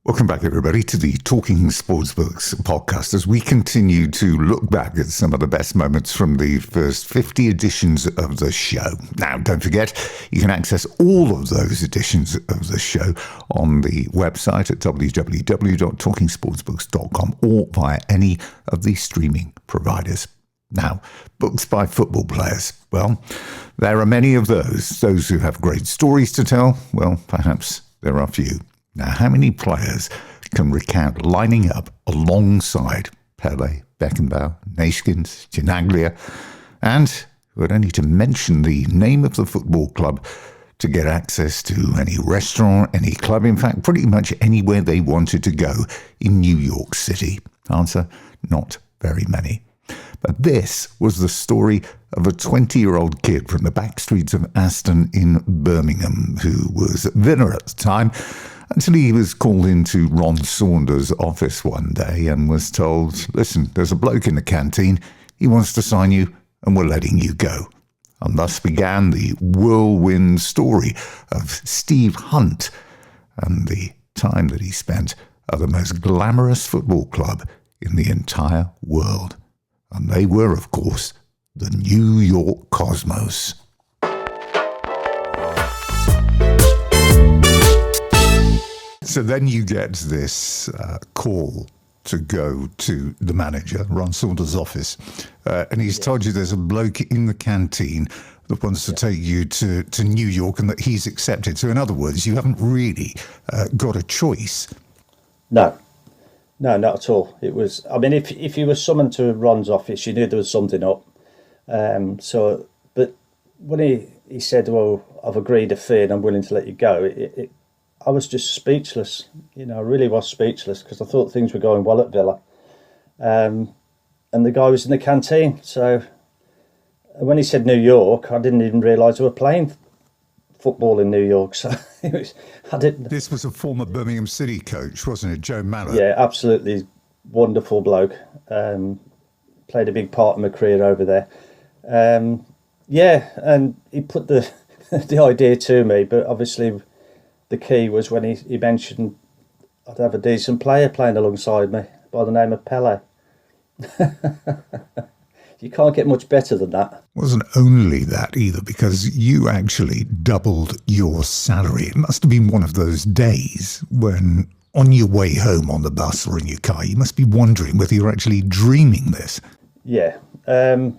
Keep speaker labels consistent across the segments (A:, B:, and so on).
A: Welcome back, everybody, to the Talking Sportsbooks podcast as we continue to look back at some of the best moments from the first 50 editions of the show. Now, don't forget, you can access all of those editions of the show on the website at www.talkingsportsbooks.com or via any of the streaming providers. Now, books by football players. Well, there are many of those. Those who have great stories to tell, well, perhaps there are few. Now, how many players can recount lining up alongside Pele, Beckenbauer, Neeskens, Chinaglia, and who had only to mention the name of the football club to get access to any restaurant, any club, in fact, pretty much anywhere they wanted to go in New York City? Answer, not very many. But this was the story of a 20-year-old kid from the back streets of Aston in Birmingham who was at Villa at the time, until he was called into Ron Saunders' office one day and was told, listen, there's a bloke in the canteen, he wants to sign you and we're letting you go. And thus began the whirlwind story of Steve Hunt and the time that he spent at the most glamorous football club in the entire world. And they were, of course, the New York Cosmos. So then you get this call to go to the manager, Ron Saunders' office, and he's told you there's a bloke in the canteen that wants to take you to New York and that he's accepted. So in other words, you haven't really got a choice.
B: No, not at all. It was, I mean, if you were summoned to Ron's office, you knew there was something up. But when he said, well, I've agreed a fee and I'm willing to let you go, I was just speechless. I really was speechless because I thought things were going well at Villa. And the guy was in the canteen. So when he said New York, I didn't even realise they were playing football in New York. So I didn't.
A: This was a former Birmingham City coach, wasn't it, Joe Mallet?
B: Yeah, absolutely wonderful bloke. Played a big part of my career over there. And he put the the idea to me, but obviously the key was when he mentioned I'd have a decent player playing alongside me by the name of Pele. You can't get much better than that.
A: Wasn't only that either, because you actually doubled your salary. It must have been one of those days when on your way home on the bus or in your car, you must be wondering whether you're actually dreaming this.
B: Yeah. I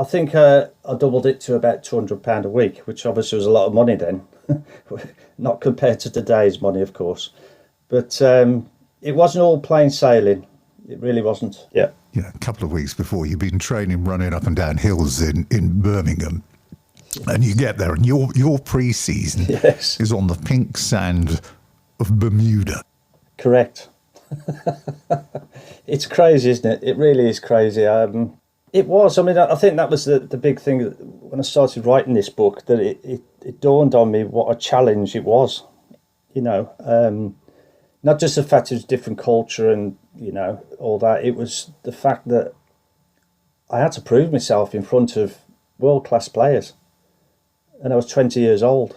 B: think I doubled it to about £200 a week, which obviously was a lot of money then. Not compared to today's money, of course. But it wasn't all plain sailing. It really wasn't. Yeah.
A: Yeah, a couple of weeks before, you've been training, running up and down hills in Birmingham. And you get there and your pre-season is on the pink sand of Bermuda.
B: Correct. It's crazy, isn't it? It really is crazy. It was. I mean, I think that was the big thing when I started writing this book, that it dawned on me what a challenge it was. Not just the fact it was different culture and, all that. It was the fact that I had to prove myself in front of world-class players. And I was 20 years old.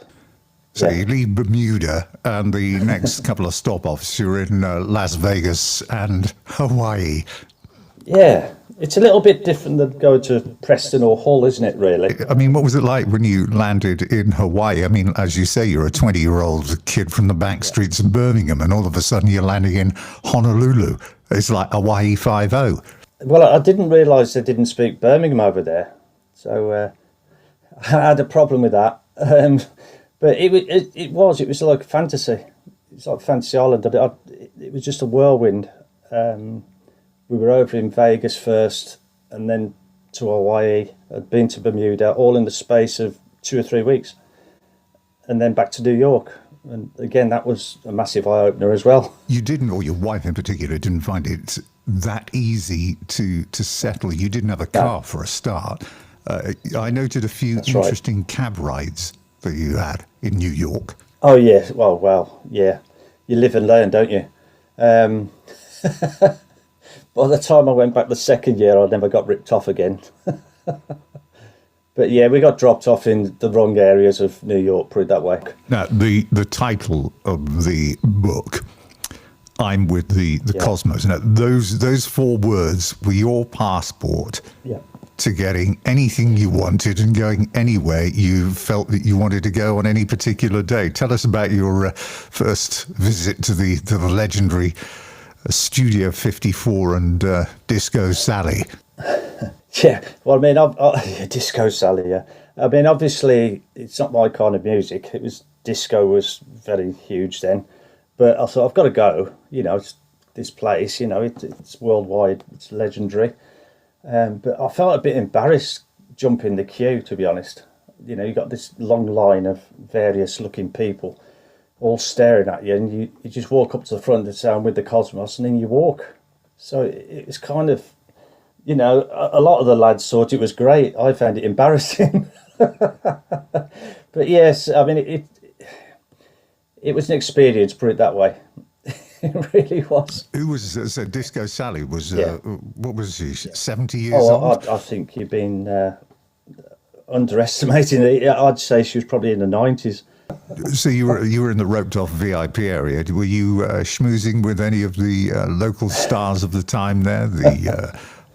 A: So you leave Bermuda and the next couple of stop-offs, you're in Las Vegas and Hawaii.
B: Yeah, it's a little bit different than going to Preston or Hull, isn't it, really?
A: I mean, what was it like when you landed in Hawaii? I mean, as you say, you're a 20-year-old kid from the back streets of Birmingham, and all of a sudden you're landing in Honolulu. It's like Hawaii 5-0.
B: Well, I didn't realise they didn't speak Birmingham over there. So I had a problem with that. But it was like fantasy. It's like Fantasy Island. It was just a whirlwind. We were over in Vegas first and then to Hawaii. I'd been to Bermuda, all in the space of 2 or 3 weeks. And then back to New York. And again, that was a massive eye-opener as well.
A: You didn't, or your wife in particular, didn't find it that easy to settle. You didn't have a car for a start. I noted a few interesting cab rides that you had in New York.
B: Oh, yeah. Well, yeah. You live and learn, don't you? By the time I went back the second year, I never got ripped off again. But yeah, we got dropped off in the wrong areas of New York, put it that way.
A: Now, the title of the book I'm with the Cosmos. Now, those 4 words were your passport to getting anything you wanted and going anywhere you felt that you wanted to go on any particular day. Tell us about your first visit to the legendary Studio 54 and Disco Sally.
B: Yeah, well, I mean, Disco Sally, yeah. I mean, obviously, it's not my kind of music. Disco was very huge then. But I thought, I've got to go. You know, it's this place, you know, it's worldwide, it's legendary. But I felt a bit embarrassed jumping the queue, to be honest. You know, you got this long line of various looking people all staring at you, and you just walk up to the front and say, I'm with the Cosmos, and then you walk. So it was kind of, you know, a lot of the lads thought it was great. I found it embarrassing. But yes, I mean, it was an experience, put it that way. It really was.
A: Who was so Disco Sally? Was what was she? 70 years old?
B: I think you've been underestimating it. I'd say she was probably in the 90s.
A: So you were in the roped off VIP area. Were you schmoozing with any of the local stars of the time there?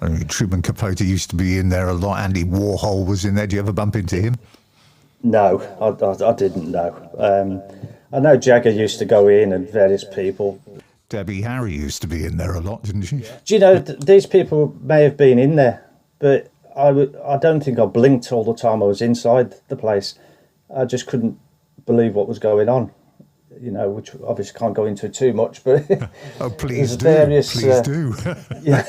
A: I mean, Truman Capote used to be in there a lot. Andy Warhol was in there. Did you ever bump into him?
B: No, I didn't know. I know Jagger used to go in and various people.
A: Debbie Harry used to be in there a lot, didn't she?
B: Do you know, these people may have been in there, but I don't think I blinked all the time I was inside the place. I just couldn't believe what was going on, you know, which obviously can't go into too much, but
A: oh, please do.
B: Yeah.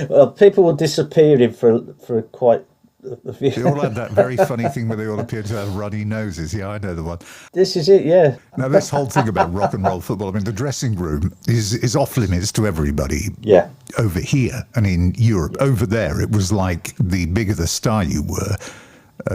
B: Well, people were disappearing for quite a few.
A: They all had that very funny thing where they all appeared to have runny noses. Yeah, I know the one.
B: This is it, yeah.
A: Now, this whole thing about rock and roll football, I mean, the dressing room is off limits to everybody.
B: Yeah.
A: Over here and in Europe, over there, it was like the bigger the star you were,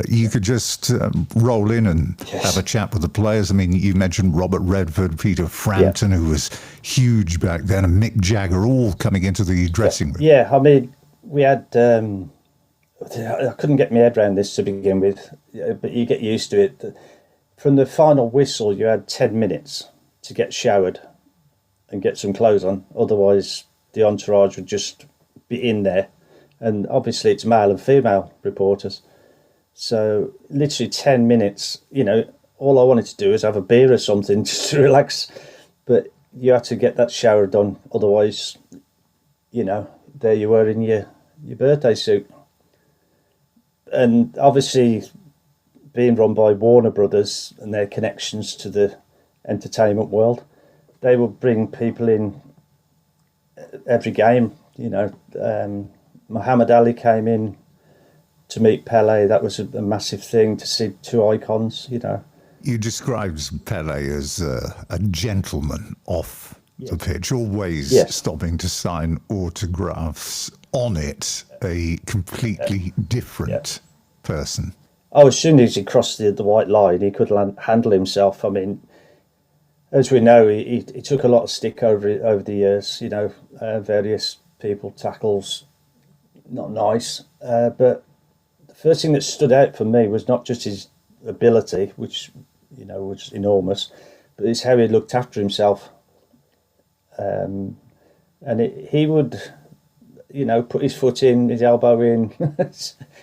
A: you could just roll in and have a chat with the players. I mean, you mentioned Robert Redford, Peter Frampton, who was huge back then, and Mick Jagger, all coming into the dressing room.
B: Yeah, I mean, we had... I couldn't get my head around this to begin with, but you get used to it. From the final whistle, you had 10 minutes to get showered and get some clothes on. Otherwise, the entourage would just be in there. And obviously, it's male and female reporters. So literally 10 minutes, you know, all I wanted to do was have a beer or something just to relax. But you had to get that shower done. Otherwise, you know, there you were in your birthday suit. And obviously, being run by Warner Brothers and their connections to the entertainment world, they would bring people in every game. You know, Muhammad Ali came in to meet Pele. That was a massive thing to see 2 icons, you know.
A: You described Pele as a gentleman off the pitch, always stopping to sign autographs. On it, a completely different person.
B: Oh, as soon as he crossed the white line, he could handle himself. I mean, as we know, he took a lot of stick over the years, you know, various people, tackles, not nice. But the first thing that stood out for me was not just his ability, which, you know, was enormous, but it's how he looked after himself. And he would, you know, put his foot in, his elbow in.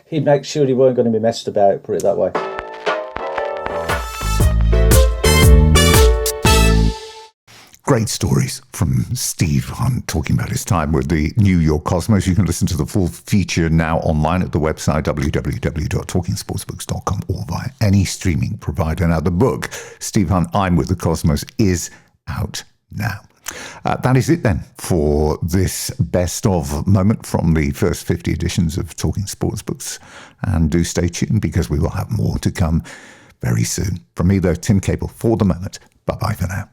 B: He'd make sure he weren't going to be messed about, put it that way.
A: Great stories from Steve Hunt talking about his time with the New York Cosmos. You can listen to the full feature now online at the website www.talkingsportsbooks.com or via any streaming provider. Now, the book, Steve Hunt, I'm with the Cosmos, is out now. That is it then for this best of moment from the first 50 editions of Talking Sports Books. And do stay tuned because we will have more to come very soon. From me, though, Tim Cable, for the moment. Bye-bye for now.